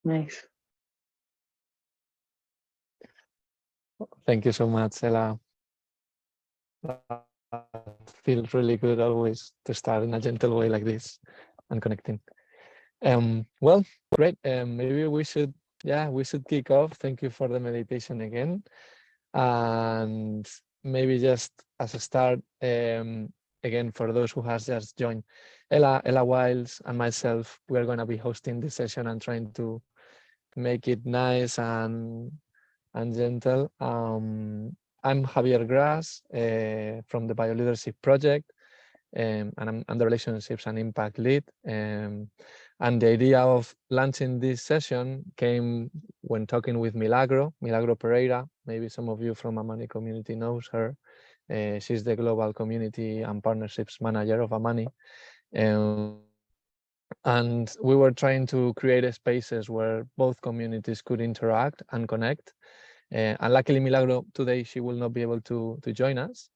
Nice. Thank you so much, Ella. Feels really good always to start in a gentle way like this and connecting. Well, great. Maybe we should kick off. Thank you for the meditation again. And maybe just as a start, again, for those who has just joined, Ella Wiles and myself, we are going to be hosting this session and trying to make it nice and gentle. I'm Javier Gras from the Bio-Leadership Project, and I'm the Relationships and Impact Lead. And the idea of launching this session came when talking with Milagro Pereira. Maybe some of you from Amani community knows her. She's the Global Community and Partnerships Manager of Amani. And we were trying to create spaces where both communities could interact and connect. And luckily, Milagro, today she will not be able to join us,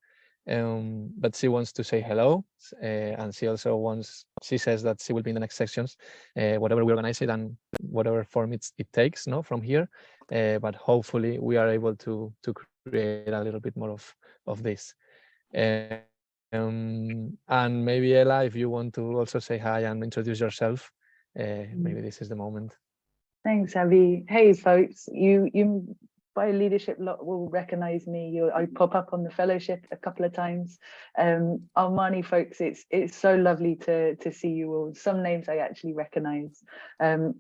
but she wants to say hello. And she says that she will be in the next sections, whatever we organize it and whatever form it takes, from here. But hopefully we are able to create a little bit more of this. And maybe Ella, if you want to also say hi and introduce yourself, maybe this is the moment. Thanks, Avi. Hey, folks, you Bio-Leadership lot will recognize me. I pop up on the fellowship a couple of times. Amani folks, it's so lovely to see you all. Some names I actually recognize, and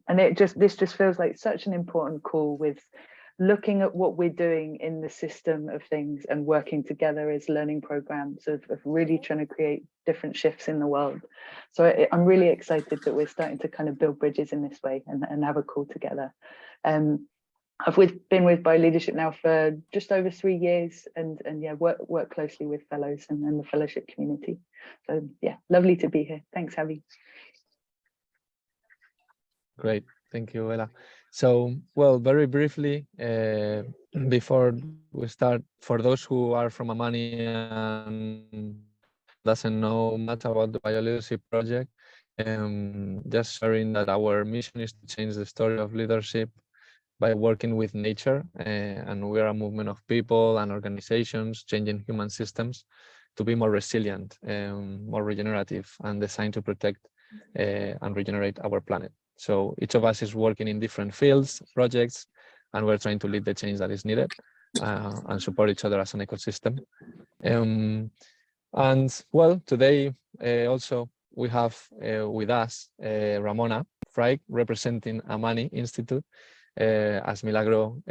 this just feels like such an important call with looking at what we're doing in the system of things and working together as learning programs of really trying to create different shifts in the world. So I'm really excited that we're starting to kind of build bridges in this way and have a call together. I've been with Bio-Leadership now for just over 3 years, and yeah, work closely with fellows and the fellowship community. So yeah, lovely to be here. Thanks, Javi. Great, thank you, Ella. So, well, very briefly, before we start, for those who are from Amani and doesn't know much about the Bio-Leadership Project, just sharing that our mission is to change the story of leadership by working with nature, and we are a movement of people and organizations changing human systems to be more resilient, more regenerative, and designed to protect and regenerate our planet. So each of us is working in different fields, projects, and we're trying to lead the change that is needed and support each other as an ecosystem. And well, today also we have with us Ramona Freig, representing Amani Institute, as Milagro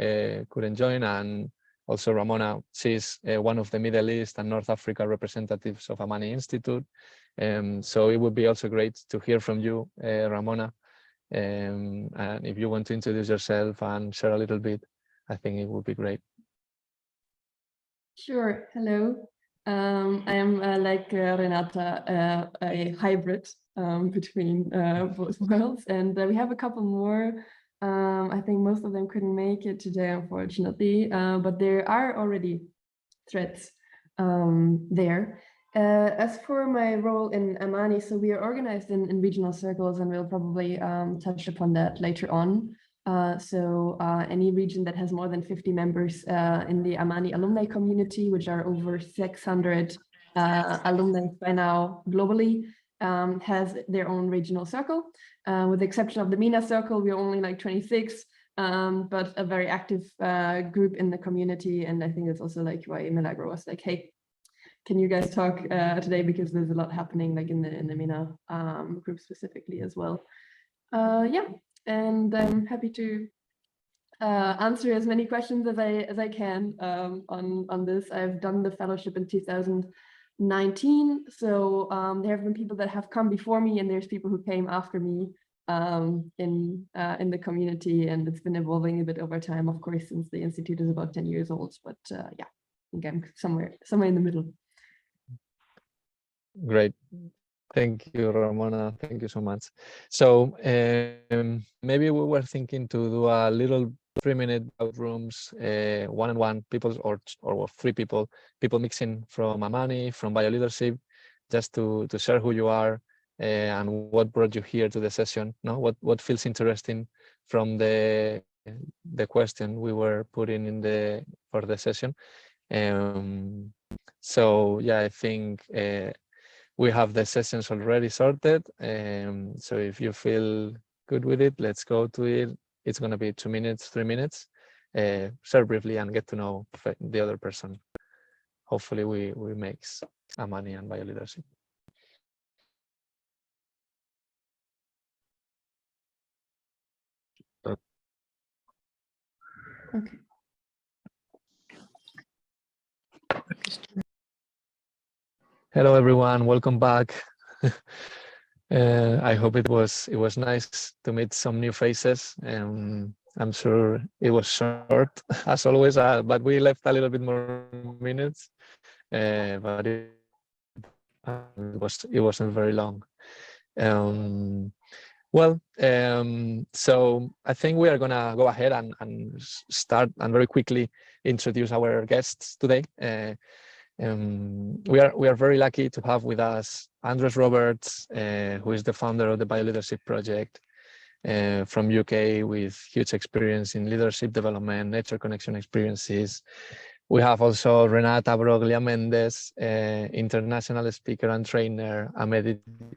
couldn't join, and also Ramona, she's one of the Middle East and North Africa representatives of Amani Institute. So it would be also great to hear from you, Ramona. And if you want to introduce yourself and share a little bit, I think it would be great. Sure. Hello. I am like Renata, a hybrid between both worlds, and we have a couple more. I think most of them couldn't make it today, unfortunately, but there are already threads there. As for my role in Amani, so we are organized in regional circles, and we'll probably touch upon that later on. So any region that has more than 50 members in the Amani alumni community, which are over 600 alumni by now globally, has their own regional circle. With the exception of the MENA circle, we're only like 26, but a very active group in the community. And I think it's also like why Milagro was like, hey, can you guys talk today, because there's a lot happening like in the MENA group specifically as well. Yeah, and I'm happy to answer as many questions as I can on this. I've done the fellowship in 2019, so there have been people that have come before me, and there's people who came after me in the community, and it's been evolving a bit over time, of course, since the institute is about 10 years old. But yeah, I think I'm somewhere in the middle. Great. Thank you, Ramona. Thank you so much. So maybe we were thinking to do a little 3-minute rooms, one-on-one, people or 3 people mixing from Amani, from Bio-Leadership, just to share who you are and what brought you here to the session. No, what feels interesting from the question we were putting in for the session. So yeah, I think we have the sessions already sorted. So if you feel good with it, let's go to it. It's going to be 2 minutes, 3 minutes. Share briefly and get to know the other person. Hopefully we makes Amani and Bio-Leadership. Okay. Hello everyone, welcome back. I hope it was nice to meet some new faces. I'm sure it was short as always, but we left a little bit more minutes. But it wasn't very long. So I think we are gonna go ahead and start and very quickly introduce our guests today. We are very lucky to have with us Andres Roberts, who is the founder of the Bio-Leadership Project from UK with huge experience in leadership development, nature connection experiences. We have also Renata Broglia Mendes, international speaker and trainer, a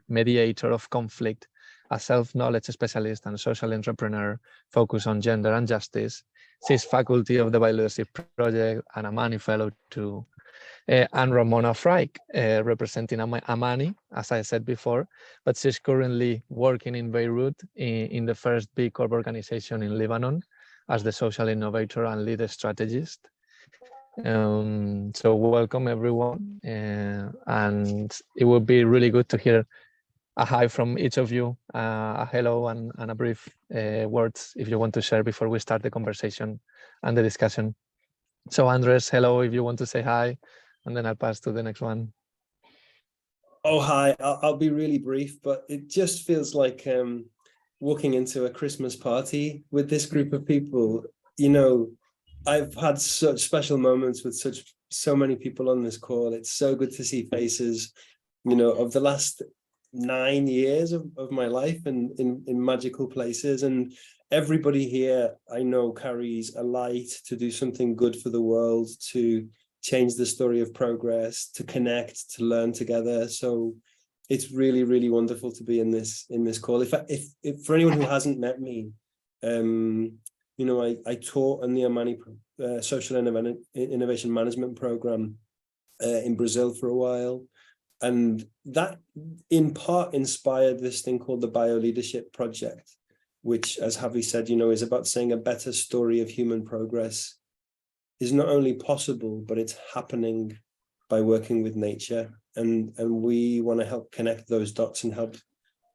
mediator of conflict, a self-knowledge specialist and social entrepreneur focused on gender and justice. She's faculty of the Bio-Leadership Project and a Amani fellow too. And Ramona Freik, representing Amani, as I said before, but she's currently working in Beirut in the first big corp organization in Lebanon as the social innovator and leader strategist. So welcome everyone, and it would be really good to hear a hi from each of you, a hello and a brief words if you want to share before we start the conversation and the discussion. So Andres, hello, if you want to say hi, and then I'll pass to the next one. Oh, hi, I'll be really brief, but it just feels like walking into a Christmas party with this group of people. You know, I've had such special moments with so many people on this call. It's so good to see faces, you know, of the last 9 years of my life and in magical places. And everybody here I know carries a light to do something good for the world, to change the story of progress, to connect, to learn together. So it's really, really wonderful to be in this call. If for anyone who hasn't met me, you know, I taught in the Amani Social Innovation Management Program in Brazil for a while. And that in part inspired this thing called the Bio-Leadership Project, which, as Javi said, you know, is about saying a better story of human progress is not only possible, but it's happening by working with nature. And we want to help connect those dots and help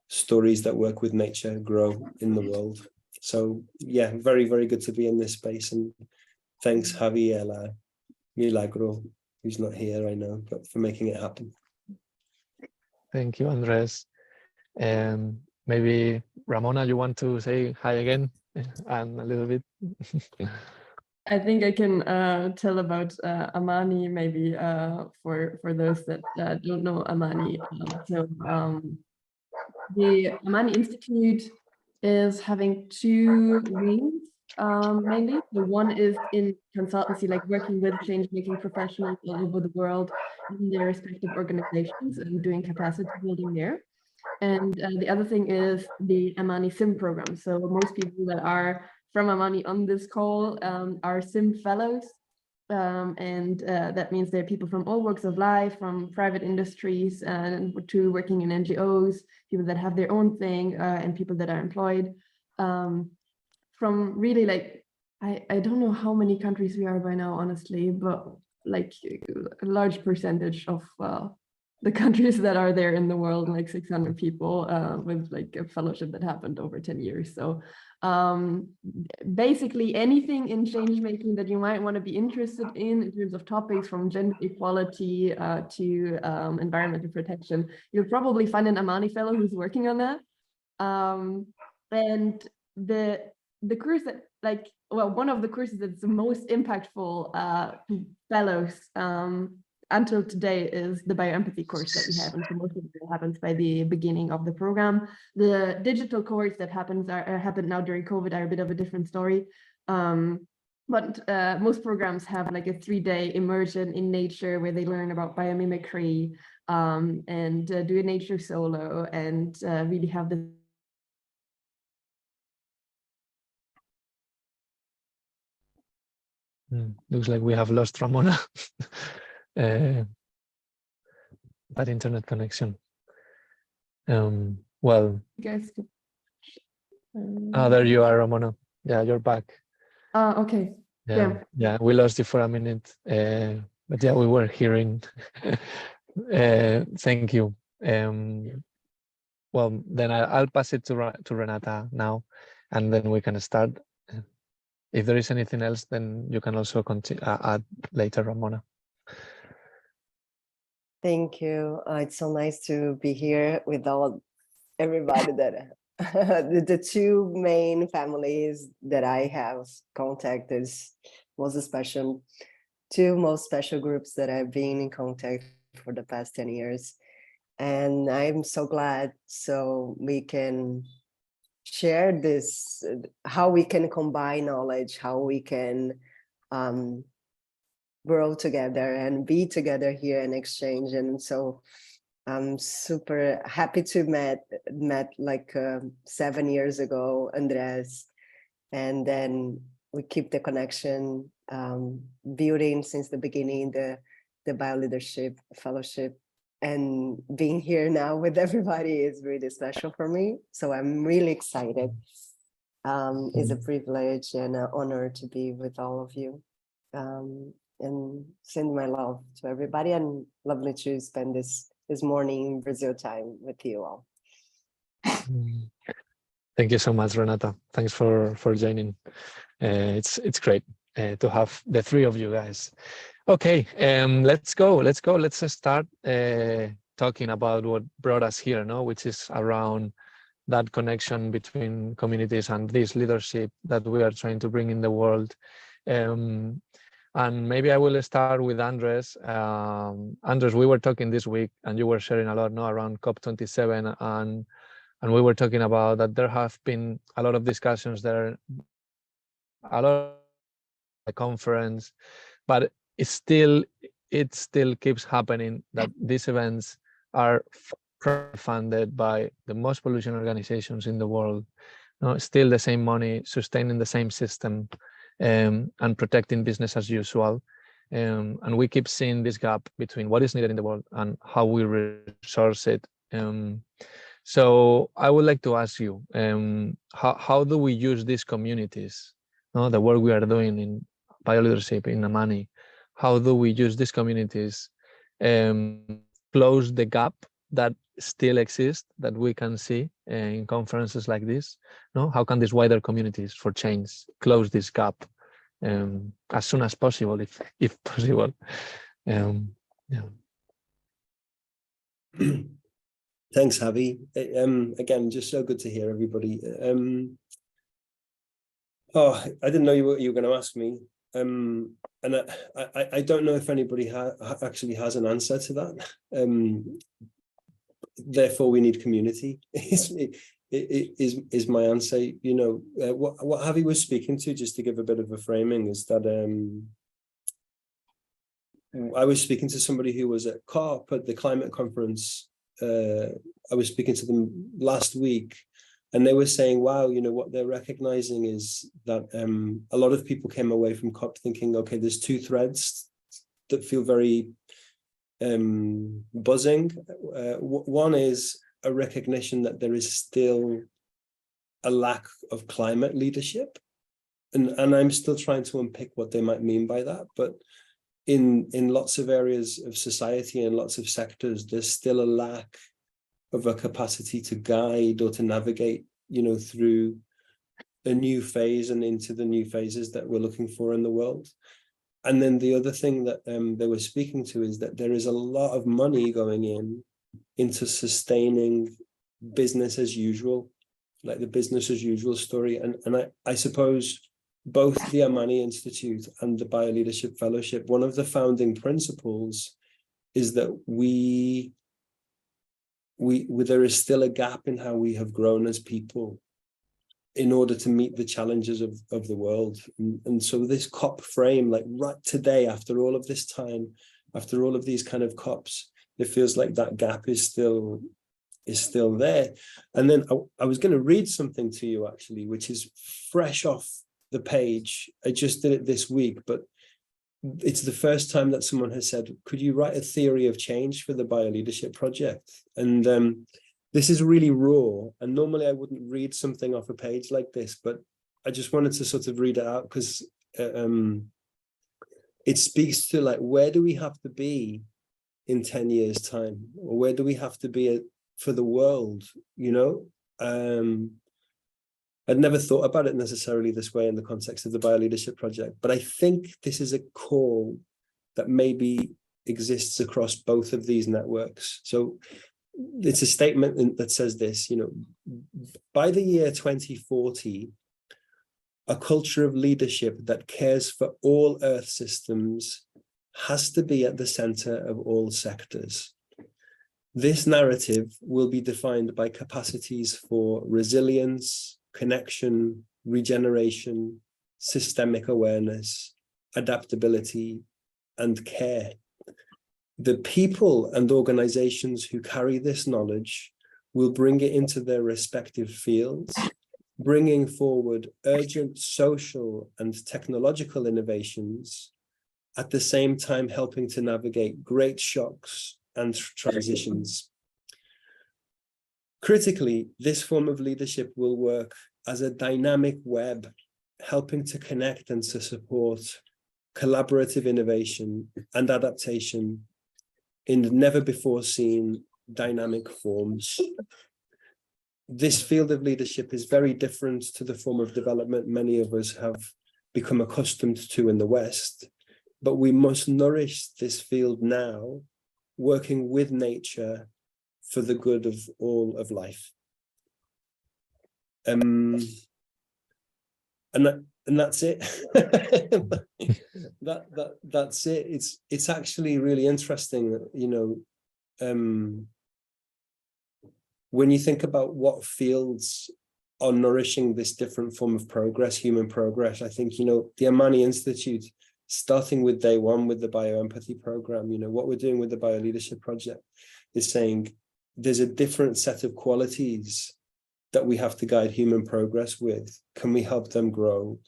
stories that work with nature grow in the world. So yeah, very, very good to be in this space. And thanks, Javi Milagro, who's not here, I know, but for making it happen. Thank you, Andres. Maybe Ramona, you want to say hi again and a little bit? I think I can tell about Amani, maybe for those that don't know Amani. The Amani Institute is having 2 wings mainly. The one is in consultancy, like working with change-making professionals all over the world in their respective organizations and doing capacity building there. And the other thing is the Amani SIM program. So most people that are from Amani on this call are SIM fellows. That means they're people from all walks of life, from private industries to working in NGOs, people that have their own thing, and people that are employed. From really like, I don't know how many countries we are by now, honestly, but like a large percentage of the countries that are there in the world, like 600 people with like a fellowship that happened over 10 years. So basically anything in change making that you might want to be interested in terms of topics from gender equality to environmental protection, you'll probably find an Amani fellow who's working on that. And the course that like, well, one of the courses that's the most impactful to fellows until today is the bioempathy course that we have, and so most of it happens by the beginning of the program. The digital course that happened now during COVID are a bit of a different story. But most programs have like a 3-day immersion in nature where they learn about biomimicry and do a nature solo and really have the Looks like we have lost Ramona. Bad internet connection. Well, you guys could, there you are, Ramona. Yeah, you're back. okay. Yeah, we lost you for a minute, but yeah, we were hearing. Thank you. Well, then I'll pass it to Renata now, and then we can start. If there is anything else, then you can also continue add later, Ramona. Thank you. It's so nice to be here with everybody that the two main families that I have contacted, most special, two most special groups that I've been in contact for the past 10 years. And I'm so glad so we can share this, how we can combine knowledge, how we can grow together and be together here and exchange. And so I'm super happy to met like 7 years ago, Andres, and then we keep the connection building since the beginning, the Bio-Leadership Fellowship. And being here now with everybody is really special for me. So I'm really excited. It's a privilege and an honor to be with all of you. And send my love to everybody, and lovely to spend this morning Brazil time with you all. Thank you so much, Renata. Thanks for joining. It's great to have the three of you guys. Okay, let's go. Let's start talking about what brought us here, which is around that connection between communities and this leadership that we are trying to bring in the world. And maybe I will start with Andres. Andres, we were talking this week, and you were sharing a lot around COP27, and we were talking about that there have been a lot of discussions there, a lot of the conference, but it still keeps happening that these events are funded by the most pollution organizations in the world. Still the same money, sustaining the same system, and protecting business as usual. And we keep seeing this gap between what is needed in the world and how we resource it. So I would like to ask you, how do we use these communities, the work we are doing in bio-leadership, in Amani, how do we use these communities, close the gap that still exists, that we can see in conferences like this? How can these wider communities for change close this gap as soon as possible, if possible? Thanks, Javi. Again, just so good to hear everybody. I didn't know you were going to ask me. And I don't know if anybody actually has an answer to that. Therefore, we need community. Is my answer. What Javi was speaking to, just to give a bit of a framing, is that I was speaking to somebody who was at COP at the climate conference. I was speaking to them last week, and they were saying, wow, what they're recognizing is that a lot of people came away from COP thinking, okay, there's two threads that feel very buzzing. One is a recognition that there is still a lack of climate leadership, and I'm still trying to unpick what they might mean by that. But in lots of areas of society and lots of sectors, there's still a lack of a capacity to guide or to navigate, through a new phase and into the new phases that we're looking for in the world. And then the other thing that they were speaking to is that there is a lot of money going into sustaining business as usual, like the business as usual story. And I suppose both the Amani Institute and the Bio-Leadership Fellowship, one of the founding principles is that there is still a gap in how we have grown as people in order to meet the challenges of the world. And so this COP frame, like right today, after all of this time, after all of these kind of COPs, it feels like that gap is still there. And then I was going to read something to you actually, which is fresh off the page. I just did it this week, but it's the first time that someone has said, could you write a theory of change for the Bio-Leadership Project? And this is really raw. And normally I wouldn't read something off a page like this, but I just wanted to sort of read it out because it speaks to like, where do we have to be in 10 years time? Or where do we have to be for the world, you know? I'd never thought about it necessarily this way in the context of the Bio-Leadership Project, but I think this is a call that maybe exists across both of these networks. So it's a statement that says this, you know, by the year 2040, a culture of leadership that cares for all Earth systems has to be at the center of all sectors. This narrative will be defined by capacities for resilience, connection, regeneration, systemic awareness, adaptability, and care. The people and organizations who carry this knowledge will bring it into their respective fields, bringing forward urgent social and technological innovations, at the same time helping to navigate great shocks and transitions. Critically, this form of leadership will work as a dynamic web, helping to connect and to support collaborative innovation and adaptation in never before seen dynamic forms. This field of leadership is very different to the form of development many of us have become accustomed to in the West, but we must nourish this field now, working with nature for the good of all of life. And that's it. That's it. It's actually really interesting, you know, when you think about what fields are nourishing this different form of progress, human progress. I think, you know, the Amani Institute, starting with day one with the bioempathy program, you know, what we're doing with the Bio-Leadership Project is saying there's a different set of qualities that we have to guide human progress with. Can we help them grow?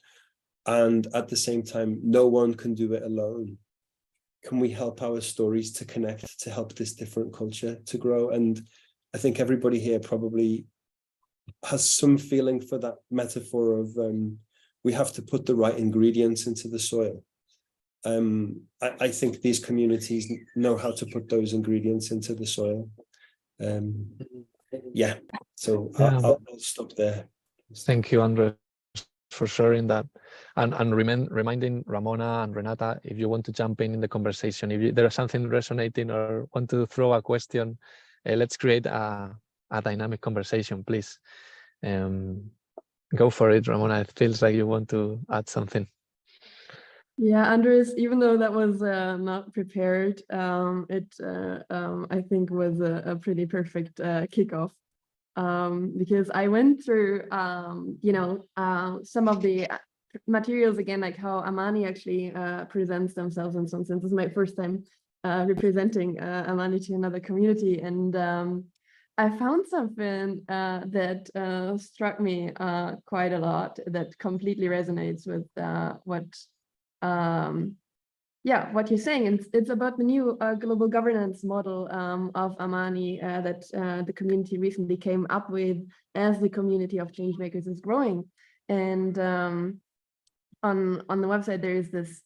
And at the same time, no one can do it alone. Can we help our stories to connect, to help this different culture to grow? And I think everybody here probably has some feeling for that metaphor of we have to put the right ingredients into the soil. I think these communities know how to put those ingredients into the soil. Yeah, so I'll stop there. Thank you, Andres, for sharing that. And reminding Ramona and Renata, if you want to jump in the conversation, if there is something resonating or want to throw a question, let's create a dynamic conversation, please. Go for it, Ramona. It feels like you want to add something. Yeah, Andres, even though that was not prepared, I think was a pretty perfect kickoff, because I went through, you know, some of the materials again, like how Amani actually presents themselves in some sense. This is my first time representing Amani to another community, and I found something that struck me quite a lot, that completely resonates with what you're saying. And it's about the new global governance model of Amani that the community recently came up with as the community of changemakers is growing. And on the website, there is this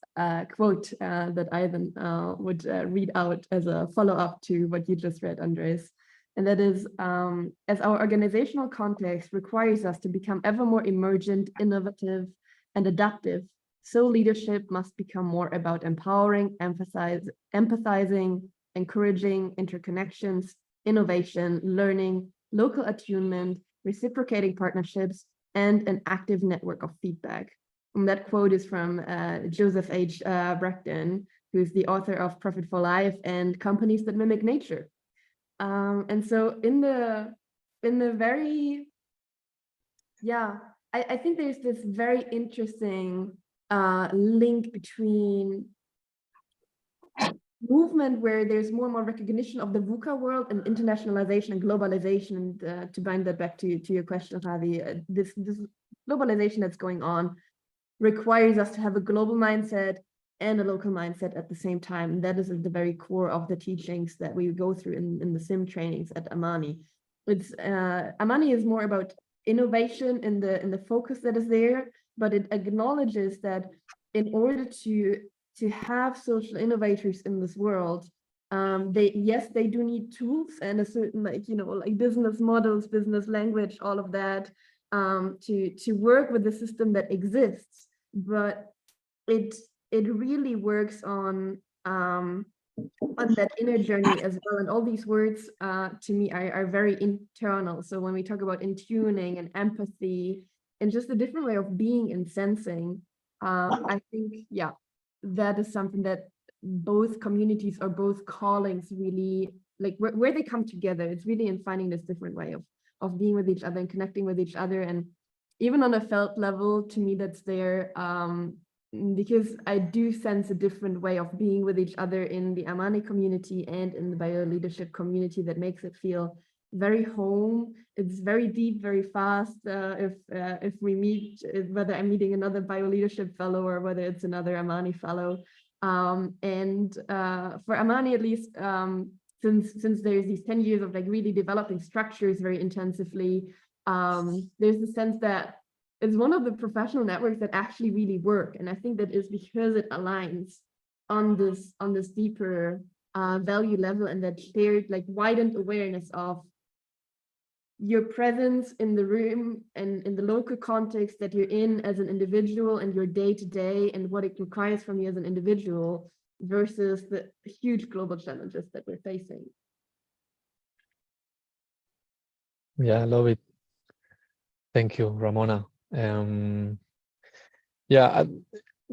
quote that I then would read out as a follow-up to what you just read, Andres. And that is, as our organizational context requires us to become ever more emergent, innovative, and adaptive, so leadership must become more about empowering, empathizing, encouraging interconnections, innovation, learning, local attunement, reciprocating partnerships, and an active network of feedback. And that quote is from Joseph H. Bracton, who's the author of Profit for Life and Companies That Mimic Nature. And so in the very, I think there's this very interesting link between movement where there's more and more recognition of the VUCA world and internationalization and globalization. And to bind that back to your question, Javi, this globalization that's going on requires us to have a global mindset and a local mindset at the same time. And that is at the very core of the teachings that we go through in the SIM trainings at Amani. It's Amani is more about innovation in the focus that is there, but it acknowledges that in order to have social innovators in this world, they do need tools and a certain like business models, business language, all of that to work with the system that exists. But it really works on that inner journey as well. And all these words to me are very internal. So when we talk about intuning and empathy and just a different way of being and sensing, I think, that is something that both communities or both callings really, like where they come together, it's really in finding this different way of being with each other and connecting with each other. And even on a felt level, to me, that's there because I do sense a different way of being with each other in the Amani community and in the bio-leadership community that makes it feel very home. It's very deep, very fast. If we meet, whether I'm meeting another bio-leadership fellow or whether it's another Amani fellow. And for Amani, at least, since there's these 10 years of like really developing structures very intensively, there's a sense that it's one of the professional networks that actually really work. And I think that is because it aligns on this deeper value level and that shared, like widened awareness of your presence in the room and in the local context that you're in as an individual and your day-to-day and what it requires from you as an individual versus the huge global challenges that we're facing. Yeah, I love it. Thank you, Ramona. I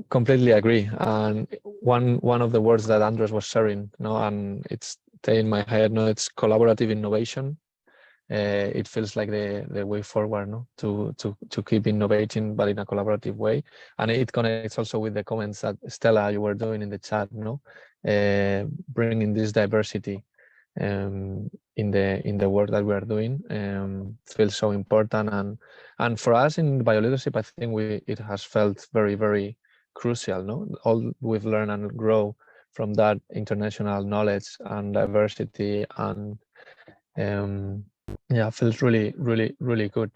completely agree. And one of the words that Andres was sharing, and it's in my head, it's collaborative innovation. It feels like the way forward, to keep innovating, but in a collaborative way. And it connects also with the comments that Stella, you were doing in the chat, bringing this diversity in the work that we are doing feels so important. And for us in bio-leadership, I think it has felt very, very crucial. All we've learned and grow from that international knowledge and diversity, and feels really, really, really good.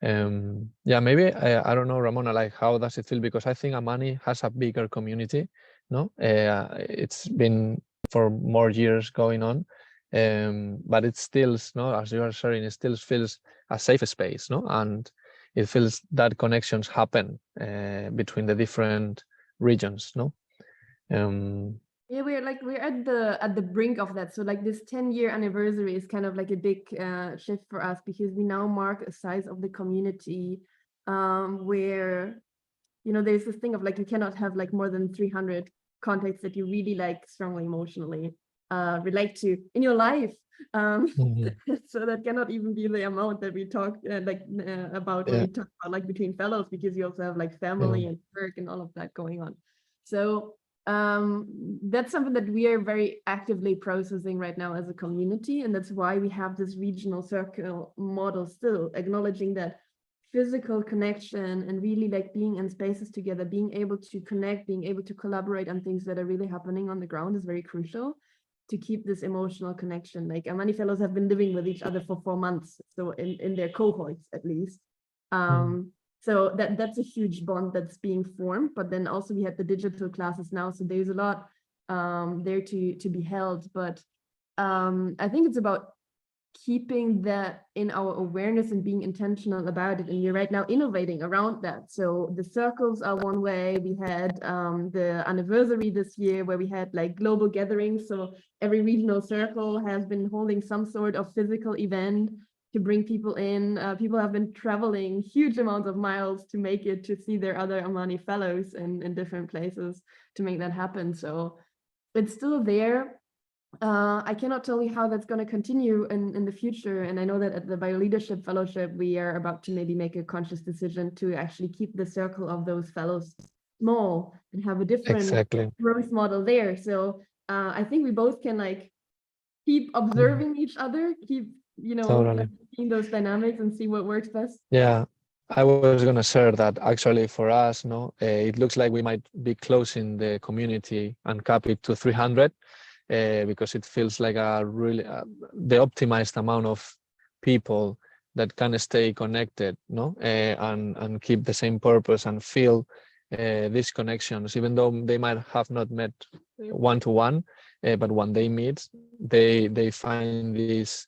Maybe I don't know, Ramona, like how does it feel? Because I think Amani has a bigger community. It's been for more years going on, but it still, as you are sharing, it still feels a safe space, and it feels that connections happen between the different regions. Yeah, we're at the brink of that. So like this 10-year anniversary is kind of like a big shift for us because we now mark a size of the community where there's this thing of like you cannot have like more than 300 contacts that you really like strongly emotionally relate to in your life. So that cannot even be the amount that we talk about when we talk about like between fellows, because you also have like family and work and all of that going on. So that's something that we are very actively processing right now as a community, and that's why we have this regional circle model still, acknowledging that physical connection and really like being in spaces together, being able to connect, being able to collaborate on things that are really happening on the ground is very crucial to keep this emotional connection. Like Amani fellows have been living with each other for 4 months, so in their cohorts at least. So that's a huge bond that's being formed. But then also we had the digital classes now, so there's a lot there to be held. But I think it's about keeping that in our awareness and being intentional about it. And we're right now innovating around that. So the circles are one way. We had the anniversary this year where we had like global gatherings. So every regional circle has been holding some sort of physical event to bring people in. People have been traveling huge amounts of miles to make it to see their other Amani fellows in different places to make that happen. So it's still there. I cannot tell you how that's going to continue in the future. And I know that at the Bio-Leadership Fellowship, we are about to maybe make a conscious decision to actually keep the circle of those fellows small and have a different Exactly. growth model there. So I think we both can like keep observing each other, keep, Totally. seeing those dynamics and see what works best. Yeah, I was going to share that actually for us, no, it looks like we might be closing the community and cap it to 300 because it feels like a really the optimized amount of people that can stay connected, no, and keep the same purpose and feel these connections, even though they might have not met one-to-one, but when they meet, they find these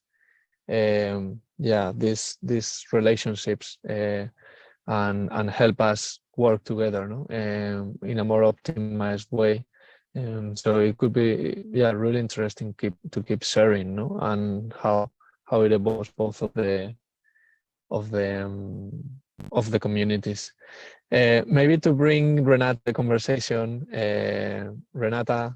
these relationships and help us work together, no, in a more optimized way. So it could be really interesting to keep sharing, no, and how it evolves both of the communities. Maybe to bring Renata the conversation, Renata,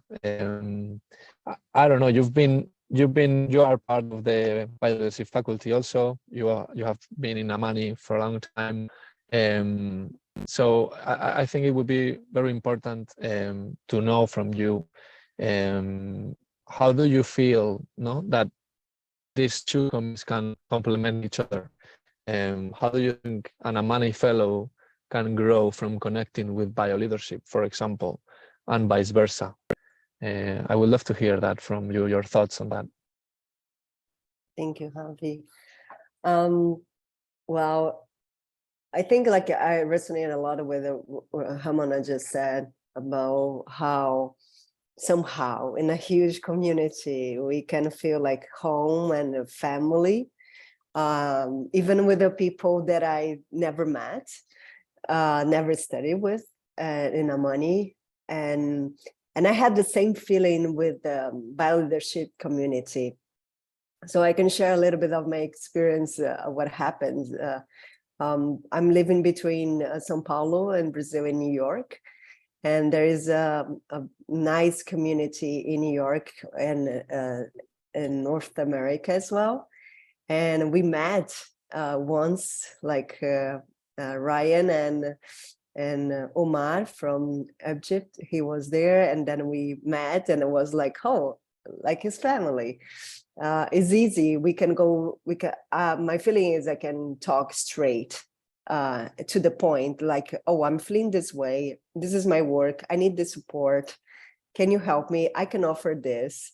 I don't know, you are part of the biodiversity faculty also. You have been in Amani for a long time. So I think it would be very important to know from you, how do you feel, no, that these two communities can complement each other? How do you think an Amani fellow can grow from connecting with bio-leadership, for example, and vice versa? I would love to hear that from you, your thoughts on that. Thank you, Javi. Well, I think like I resonate a lot with what Hamana just said about how somehow in a huge community, we can feel like home and a family, even with the people that I never met, never studied with in Amani. And I had the same feeling with the bio-leadership community. So I can share a little bit of my experience of what happens. I'm living between São Paulo and Brazil in New York. And there is a nice community in New York and in North America as well. And we met once, like Ryan and Omar from Egypt. He was there, and then we met, and it was like, oh, like his family. It's easy. We can go. My feeling is I can talk straight to the point. Like, oh, I'm feeling this way. This is my work. I need the support. Can you help me? I can offer this.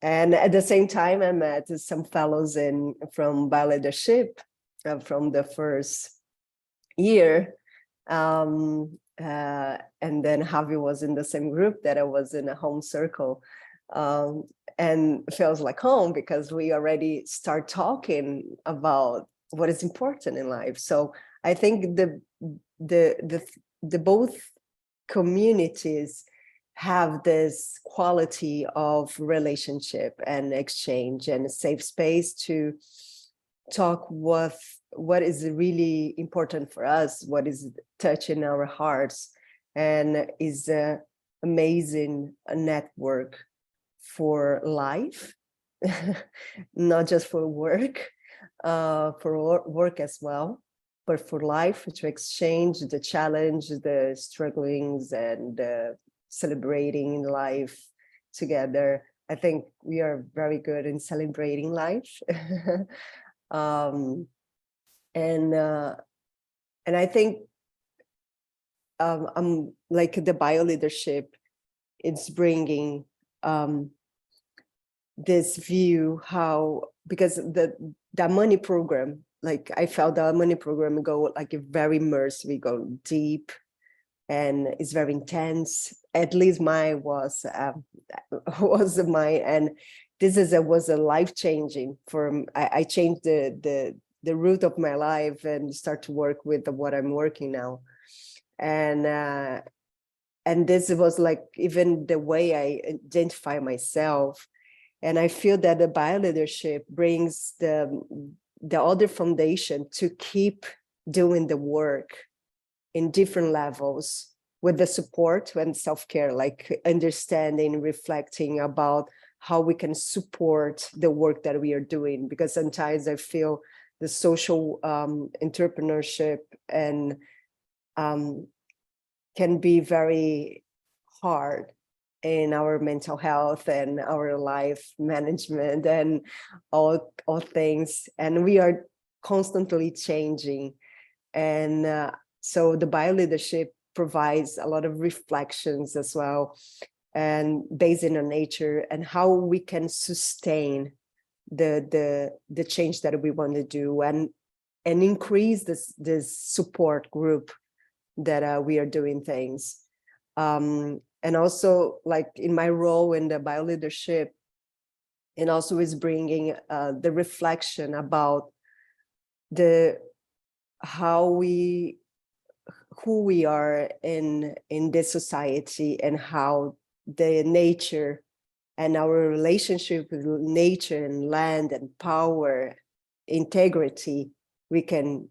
And at the same time, I met some fellows from Bio-Leadership from the first year. And then Javi was in the same group that I was in a home circle. And feels like home because we already start talking about what is important in life. So I think the both communities have this quality of relationship and exchange and a safe space to talk what is really important for us, what is touching our hearts, and is an amazing network for life, not just for work as well, but for life, to exchange the challenge, the strugglings, and celebrating life together. I think we are very good in celebrating life. And I think I'm like the bio-leadership, it's bringing this view because the Amani program, like I felt the Amani program go like very immersive, we go deep, and it's very intense. At least mine was mine, and this was a life-changing for. I changed the route of my life and start to work with what I'm working now, and this was like even the way I identify myself. And I feel that the bio-leadership brings the other foundation to keep doing the work in different levels with the support and self-care, like understanding, reflecting about how we can support the work that we are doing. Because sometimes I feel the social entrepreneurship and can be very hard in our mental health and our life management and all things. And we are constantly changing. And so the bio-leadership provides a lot of reflections as well, and based on nature and how we can sustain the change that we want to do, and increase this support group that we are doing things. And also, like in my role in the bio-leadership, and also is bringing the reflection about who we are in this society, and how the nature and our relationship with nature and land and power, integrity, we can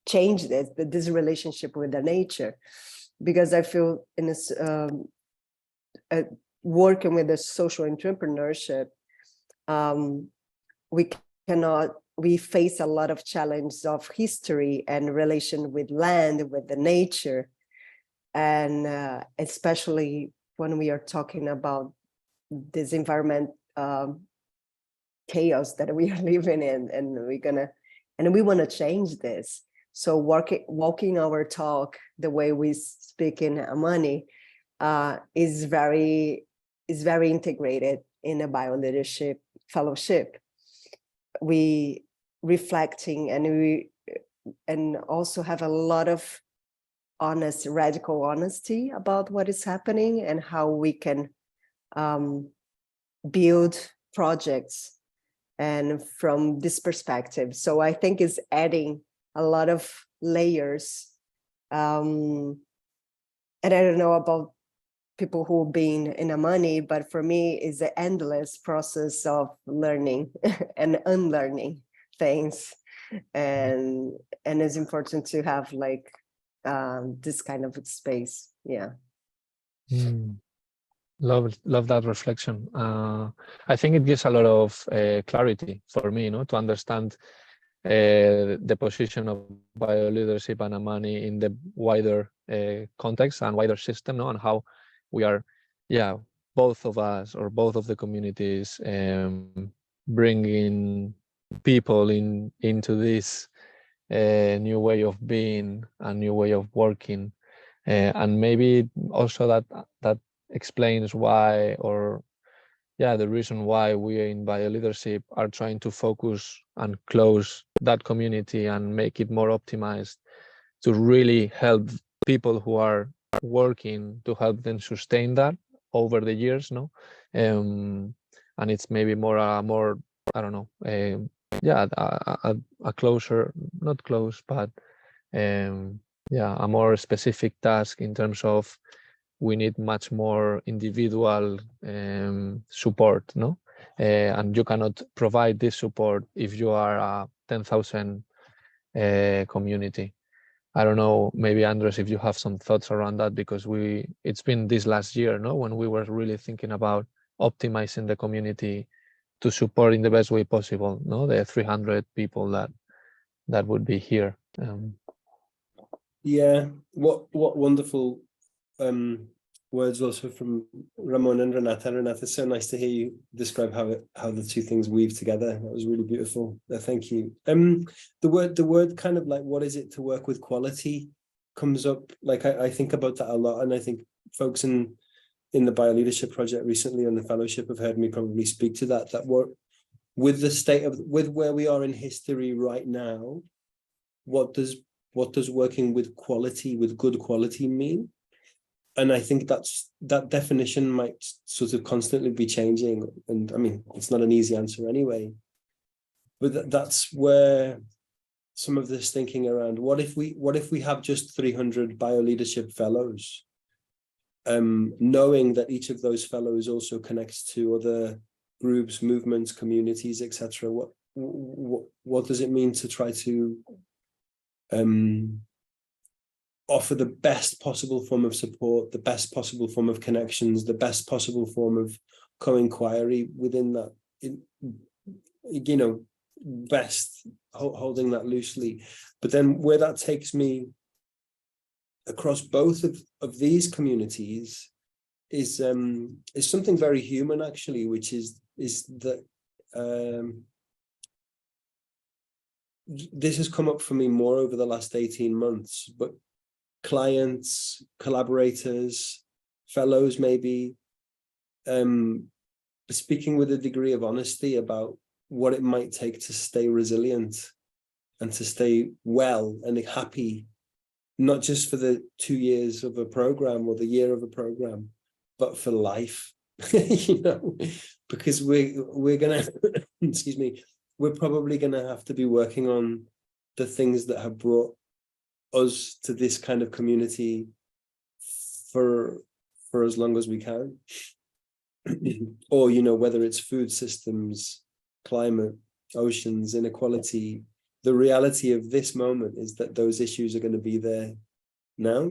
change this relationship with the nature. Because I feel in this working with the social entrepreneurship, we face a lot of challenges of history and relation with land, with the nature, and especially when we are talking about this environment chaos that we are living in, and we want to change this. So walking our talk the way we speak in Amani is very integrated in a bio-leadership fellowship. We reflecting, and also have a lot of radical honesty about what is happening and how we can build projects, and from this perspective. So I think it's adding a lot of layers. And I don't know about people who've been in Amani, but for me, it's an endless process of learning and unlearning things. And it's important to have like this kind of space. Yeah. Love that reflection. I think it gives a lot of clarity for me, to understand the position of bio-leadership and Amani in the wider context and wider system, and how we are, both of us, or both of the communities, bringing people into this new way of being, a new way of working, and maybe also that explains why, or the reason why we in bio-leadership are trying to focus and close that community and make it more optimized, to really help people who are working, to help them sustain that over the years, and it's maybe more I don't know, a closer, not close, but a more specific task in terms of we need much more individual support, and you cannot provide this support if you are a 10,000 community. I don't know, maybe Andres, if you have some thoughts around that, because it's been this last year, when we were really thinking about optimizing the community to support in the best way possible, the 300 people that would be here. What wonderful words also from Ramon and Renata. Renata, it's so nice to hear you describe how the two things weave together. That was really beautiful. Thank you. The word kind of like, what is it to work with quality, comes up. Like I think about that a lot, and I think folks in the Bio-Leadership Project recently on the fellowship have heard me probably speak to that work with the state of, with where we are in history right now. What does working with quality, with good quality, mean? And I think that definition might sort of constantly be changing. And I mean, it's not an easy answer anyway. But that's where some of this thinking around, what if we have just 300 bio-leadership fellows, knowing that each of those fellows also connects to other groups, movements, communities, etc. What does it mean to try to offer the best possible form of support, the best possible form of connections, the best possible form of co-inquiry within that, you know, best holding that loosely. But then where that takes me across both of these communities is something very human, actually, which is that this has come up for me more over the last 18 months, but clients, collaborators, fellows, maybe, speaking with a degree of honesty about what it might take to stay resilient and to stay well and happy, not just for the 2 years of a program or the year of a program, but for life, you know, because we're gonna, excuse me, we're probably gonna have to be working on the things that have brought us to this kind of community for as long as we can. Or, you know, whether it's food systems, climate, oceans, inequality, the reality of this moment is that those issues are going to be there now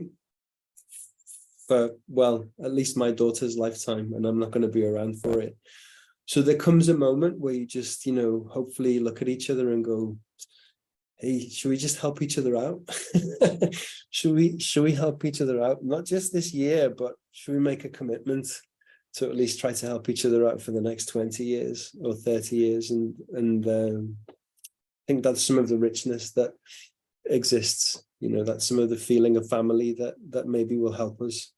for, well, at least my daughter's lifetime, and I'm not going to be around for it. So there comes a moment where you just, you know, hopefully look at each other and go, hey, should we just help each other out? should we help each other out? Not just this year, but should we make a commitment to at least try to help each other out for the next 20 years or 30 years? And I think that's some of the richness that exists, you know, that's some of the feeling of family that maybe will help us.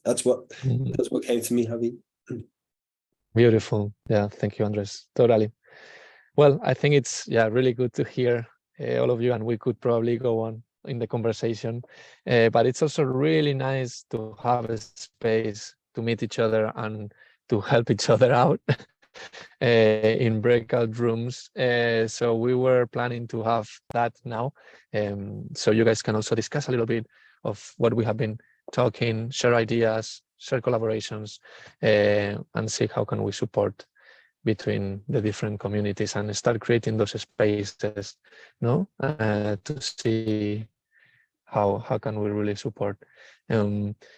That's what came to me, Javi. Beautiful. Yeah, thank you, Andres. Totally. Well, I think it's really good to hear all of you, and we could probably go on in the conversation, but it's also really nice to have a space to meet each other and to help each other out in breakout rooms. So we were planning to have that now, so you guys can also discuss a little bit of what we have been talking, share ideas, share collaborations, and see how can we support between the different communities and start creating those spaces, no, to see how can we really support.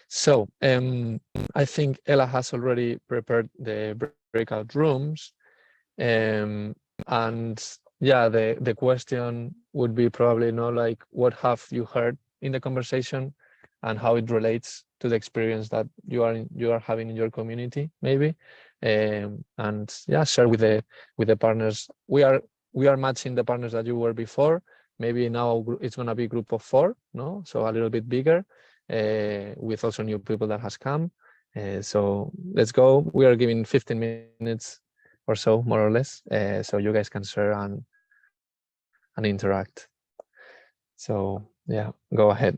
So I think Ella has already prepared the breakout rooms, and yeah, the question would be probably, you know, like, what have you heard in the conversation and how it relates to the experience that you are having in your community, maybe. And yeah, share with the partners. We are matching the partners that you were before. Maybe now it's going to be a group of 4, no? So a little bit bigger, with also new people that has come. So let's go. We are giving 15 minutes or so, more or less, so you guys can share and interact. So yeah, go ahead.